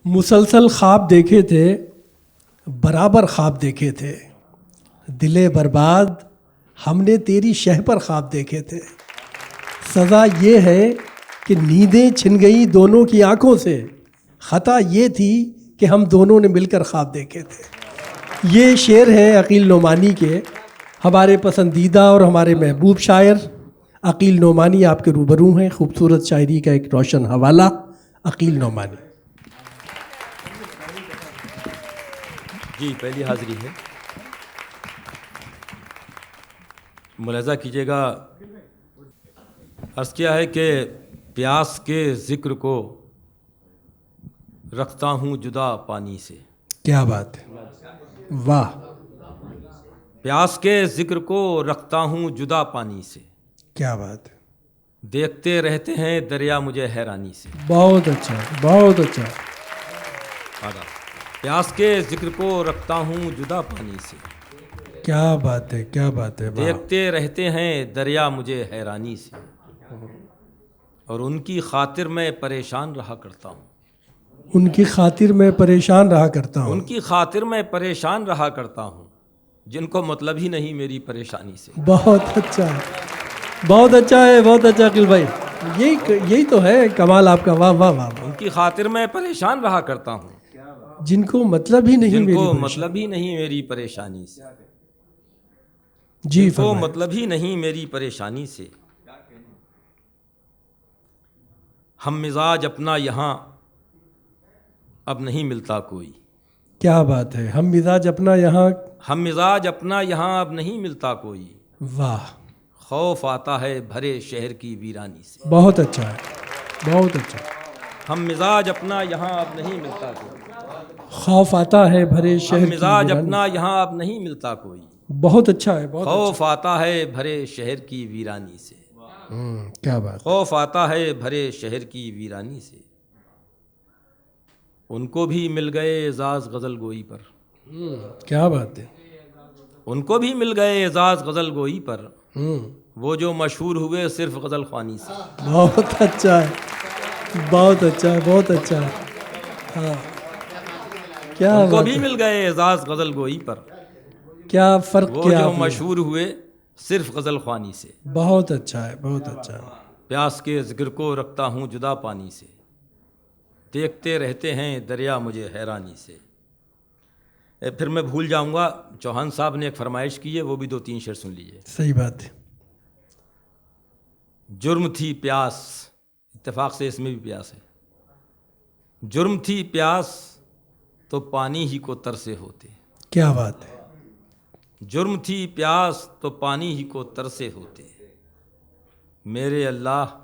मुसलसल ख्वाब देखे थे, बराबर ख्वाब देखे थे, दिले बर्बाद हमने तेरी शह पर ख्वाब देखे थे। सज़ा ये है कि नींदें छिन गई दोनों की आंखों से, ख़ता ये थी कि हम दोनों ने मिलकर ख्वाब देखे थे। ये शेर है अकील नोमानी के, हमारे पसंदीदा और हमारे महबूब शायर अकील नोमानी आपके रूबरू हैं। खूबसूरत शायरी का एक रोशन हवाला, अकील नोमानी। जी, पहली हाज़िरी है। मुलाज़ा कीजिएगा, अर्ज़ किया है कि प्यास के ज़िक्र को रखता हूँ जुदा पानी से। क्या बात है, वाह। प्यास के ज़िक्र को रखता हूँ जुदा पानी से, क्या बात है, देखते रहते हैं दरिया मुझे हैरानी से। बहुत अच्छा, बहुत अच्छा। आगा, प्यास के ज़िक्र को रखता हूँ जुदा पानी से, क्या बात है, क्या बात है, वाह। देखते रहते हैं दरिया मुझे हैरानी से, और उनकी खातिर मैं परेशान रहा करता हूँ। उनकी खातिर मैं परेशान रहा करता हूँ। उनकी खातिर मैं परेशान रहा करता हूँ, जिनको मतलब ही नहीं मेरी परेशानी से। बहुत अच्छा है, बहुत अच्छा है, बहुत अच्छा अकील भाई। यही तो है कमाल आपका, वाह वाह वाह वाह। उनकी खातिर मैं परेशान रहा करता हूँ, जिनको मतलब ही नहीं जिनको मेरी परेशानी। मतलब ही नहीं मेरी परेशानी से। जी, जिनको फरमाइए। मतलब ही नहीं मेरी परेशानी से। हम मिजाज अपना यहाँ अब नहीं मिलता कोई। क्या बात है, हम मिजाज अपना यहाँ, हम मिजाज अपना यहाँ अब नहीं मिलता कोई। वाह। खौफ आता है भरे शहर की वीरानी से। बहुत अच्छा है, बहुत अच्छा। हम मिजाज अपना यहाँ अब नहीं मिलता कोई। खौफ आता है भरे शहर हम की मिजाज वीरानी अपना से। यहाँ अब नहीं मिलता कोई। बहुत अच्छा है, बहुत खौफ आता है भरे शहर की वीरानी से। अच्छा। क्या बात। खौफ आता है भरे शहर की वीरानी से। उनको भी मिल गए एजाज गज़ल गोई पर। क्या बात है। उनको भी मिल गए एजाज गज़ल गोई पर, वो जो मशहूर हुए सिर्फ गज़ल ख़वानी से। बहुत अच्छा है, बहुत अच्छा है, बहुत अच्छा है। हाँ, क्या उनको बात भी है। मिल गए एजाज गज़ल गोई पर, क्या फ़र्क वो किया जो आपने। मशहूर हुए सिर्फ गज़ल ख़वानी से। बहुत अच्छा है, बहुत अच्छा है। प्यास के ज़िक्र को रखता हूँ जुदा पानी से, देखते रहते हैं दरिया मुझे हैरानी से। फिर मैं भूल जाऊंगा, चौहान साहब ने एक फरमाइश की है, वो भी 2-3 शेर सुन लीजिए। सही बात है। जुर्म थी प्यास, इत्तेफाक से इसमें भी प्यास है। जुर्म थी प्यास तो पानी ही को तरसे होते। क्या बात है। जुर्म थी प्यास तो पानी ही को तरसे होते। मेरे अल्लाह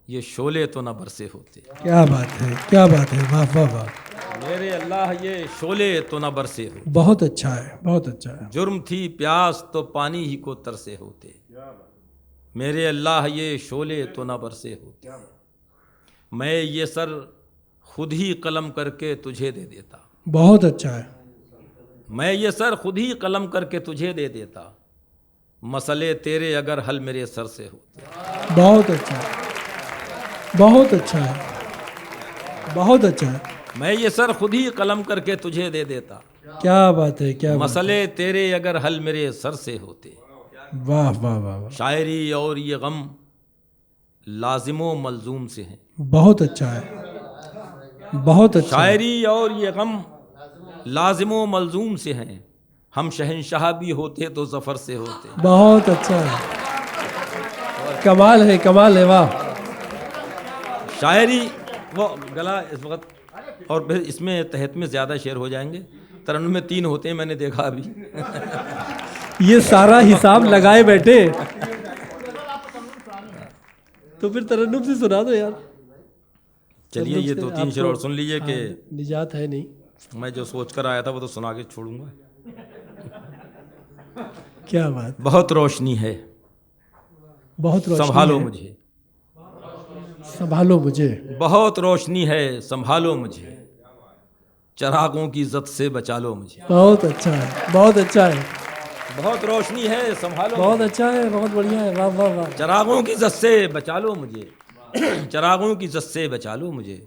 ये शोले तो न बरसे होते। क्या बात है, क्या बात है, वाह वाह वाह। मेरे अल्लाह ये शोले तो न बरसे होते। बहुत अच्छा है, बहुत अच्छा है। जुर्म थी प्यास तो पानी ही को तरसे होते। मेरे अल्लाह ये शोले तो न बरसे होते। मैं ये सर खुद ही कलम करके तुझे दे देता। बहुत अच्छा है। मैं ये सर खुद ही कलम करके तुझे दे देता, मसले तेरे अगर हल मेरे सर से होते। बहुत अच्छा है, बहुत अच्छा है, बहुत अच्छा है। मैं ये सर खुद ही कलम करके तुझे दे देता, क्या बात है, क्या बात है। मसले तेरे अगर हल मेरे सर से होते। वाह वाह वाह वाह। शायरी और ये गम लाजिमो मलजूम से हैं। बहुत अच्छा है, बहुत अच्छा है। शायरी और ये गम लाजिमो मलजूम से हैं। हम शहंशाह भी होते तो ज़फ़र से होते। बहुत अच्छा है, कमाल है, कमाल है, वाह। शायरी वो गला इस वक्त, और फिर इसमें तहत में ज़्यादा शेर हो जाएंगे। तरन्नुम में 3 होते हैं, मैंने देखा अभी। ये सारा हिसाब लगाए बैठे तो फिर तरन्नुम से सुना दो यार। चलिए ये 2-3 शेर और सुन लीजिए कि निजात है नहीं। मैं जो सोच कर आया था वो तो सुना के छोड़ूंगा। क्या बात। बहुत रोशनी है, बहुत रोशनी संभालो है, मुझे। संभालो मुझे। बहुत रोशनी है, संभालो मुझे। चरागों की इज्जत से बचा लो मुझे। बहुत अच्छा है, बहुत अच्छा है, बहुत रोशनी है, संभालो बहुत मुझे। अच्छा है, बहुत बढ़िया है, वाह वाह वाह। चरागों की इज्जत से बचा लो मुझे। चरागों की इज्जत से बचा लो मुझे।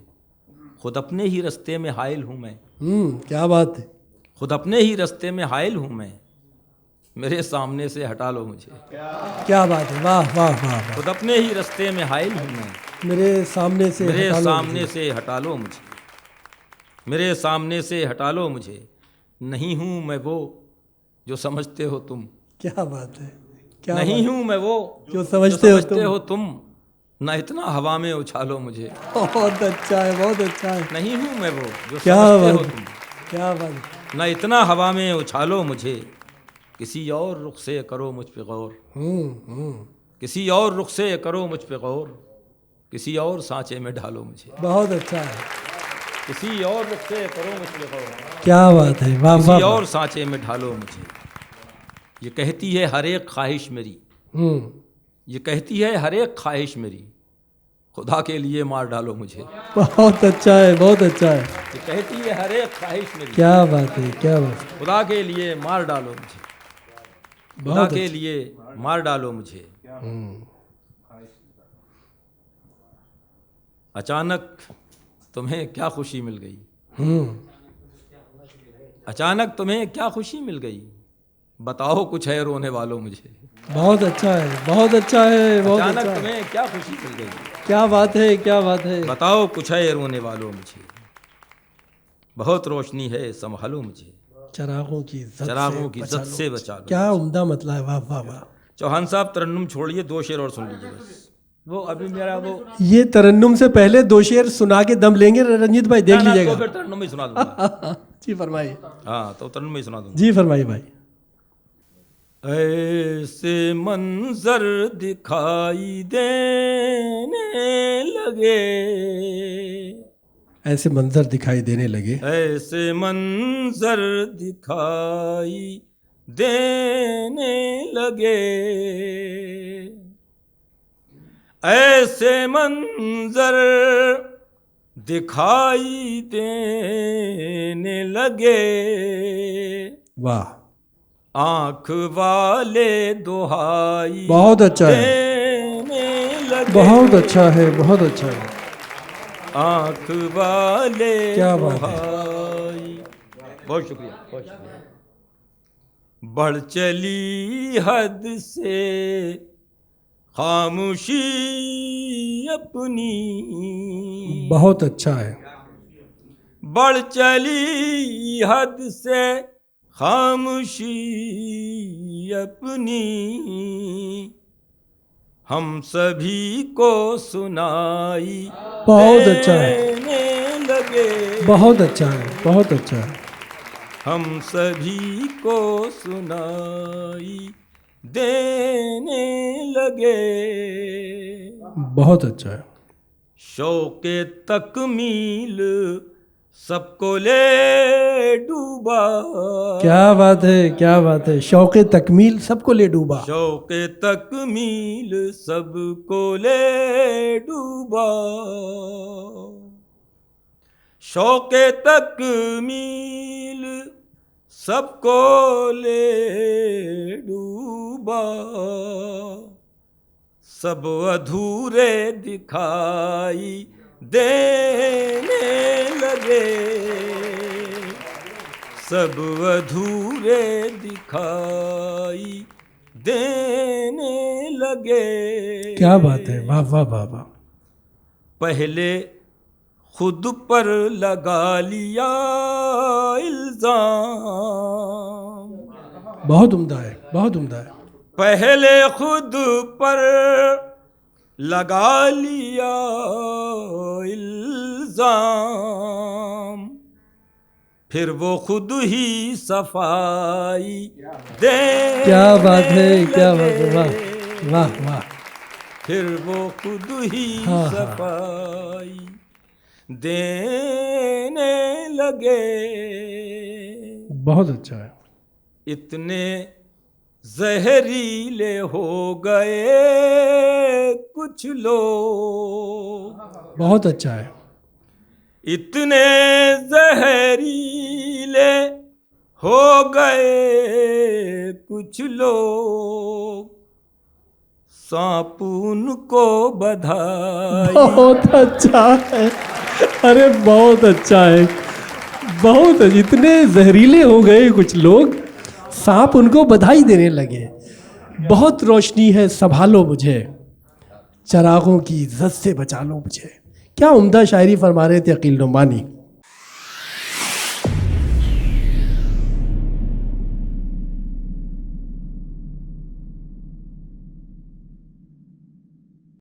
खुद अपने ही रास्ते में हाइल हूँ मैं, क्या बात है, खुद अपने ही रास्ते में हाइल हूँ मैं, मेरे सामने से हटा लो मुझे। क्या बात है, वाह वाह वाह वाह। खुद अपने ही रास्ते में हाइल हूँ मैं, मेरे सामने से मेरे हटा लो सामने से हटा लो मुझे, मेरे सामने से हटा लो मुझे। नहीं हूँ मैं वो जो समझते हो तुम, क्या बात है, क्या नहीं बात हूँ मैं वो जो समझते हो तुम, ना इतना हवा में उछालो मुझे। बहुत अच्छा है, बहुत अच्छा है, नहीं हूँ मैं वो जो क्या समझते हो बात तुम, क्या बात है। ना इतना हवा में उछालो मुझे। किसी और रुख से करो मुझ पे गौर, किसी और रुख से करो मुझ पे गौर, किसी और सांचे में ढालो मुझे। बहुत अच्छा है, किसी और रुख से करो मुझ पे गौर, क्या बात है, वाह वाह किसी वाह। और सांचे में ढालो मुझे। ये कहती है हर एक ख्वाहिश मेरी, ये कहती है हर एक ख्वाहिश मेरी, खुदा के लिए मार डालो मुझे। बहुत अच्छा है, बहुत अच्छा है, ये कहती है हर एक ख्वाहिश मेरी, क्या बात है, क्या बात है, खुदा के लिए मार डालो मुझे, खुदा बहुत के अच्छा। लिए मार डालो मुझे। अचानक तुम्हें क्या खुशी मिल गई, अचानक तुम्हें क्या खुशी मिल गई, बताओ कुछ है रोने वालों मुझे। बहुत अच्छा है, बहुत अच्छा है, बहुत अचानक अच्छा है, तुम्हें क्या खुशी मिल गई, क्या बात है, क्या बात है। बताओ कुछ है रोने वालों मुझे। बहुत रोशनी है संभालो मुझे, चरागों की इज्जत चरागों की से इज्जत बचा लो। से बचा लो। क्या उम्दा मतलब है, वाह वाह वाह। चौहान साहब तरन्नुम छोड़िए, 2 शेर और सुन लीजिए बस। वो अभी मेरा वो ये तरन्नुम से पहले 2 शेर सुना के दम लेंगे रंजीत भाई, देख ना, तो लीजिएगा। फिर तरन्नुम ही सुना दूंगा। जी फरमाइए, हाँ, तो तरन्नुम ही सुना दूंगा। जी फरमाइए भाई। ऐसे मंजर दिखाई देने लगे, ऐसे मंजर दिखाई देने लगे, ऐसे मंजर दिखाई देने लगे, ऐसे मंजर दिखाई देने लगे, वाह, आंख वाले दुहाई बहुत अच्छा है, देने लगे, बहुत अच्छा है, बहुत अच्छा है, आंख वाले क्या बात है। दुहाई। बहुत शुक्रिया, बहुत शुक्रिया। बढ़ चली हद से खामोशी अपनी, बहुत अच्छा है, बढ़ चली हद से खामोशी अपनी, हम सभी को सुनाई बहुत अच्छा है, देने लगे, बहुत अच्छा है, बहुत अच्छा है, हम सभी को सुनाई देने लगे, बहुत अच्छा है, शौक़े तकमील सबको ले डूबा, क्या बात है, क्या बात है। शौक़े तकमील सबको ले डूबा, शौक़े तकमील सबको ले डूबा, शौक़े तकमील सबको ले डूबा, सब अधूरे दिखाई देने लगे, सब अधूरे दिखाई देने लगे, क्या बात है, वाह वाह वाह वाह। पहले खुद पर लगा लिया इल्जाम, बहुत उम्दा है, बहुत उम्दा है, पहले खुद पर लगा लिया इल्जाम, फिर वो खुद ही सफाई दे, क्या बात है, क्या बात है, वाह वाह वाह, फिर वो खुद ही हाँ, हाँ। सफाई देने लगे, बहुत अच्छा है, इतने जहरीले हो गए कुछ लोग, बहुत अच्छा है, इतने जहरीले हो गए कुछ लोग, सांप उनको बधाई बहुत अच्छा है, अरे बहुत अच्छा है, बहुत। इतने जहरीले हो गए कुछ लोग, सांप उनको बधाई देने लगे। बहुत रोशनी है, संभालो मुझे, चरागों की इज्जत से बचा लो मुझे। क्या उम्दा शायरी फरमा रहे थे अकील नुमानी।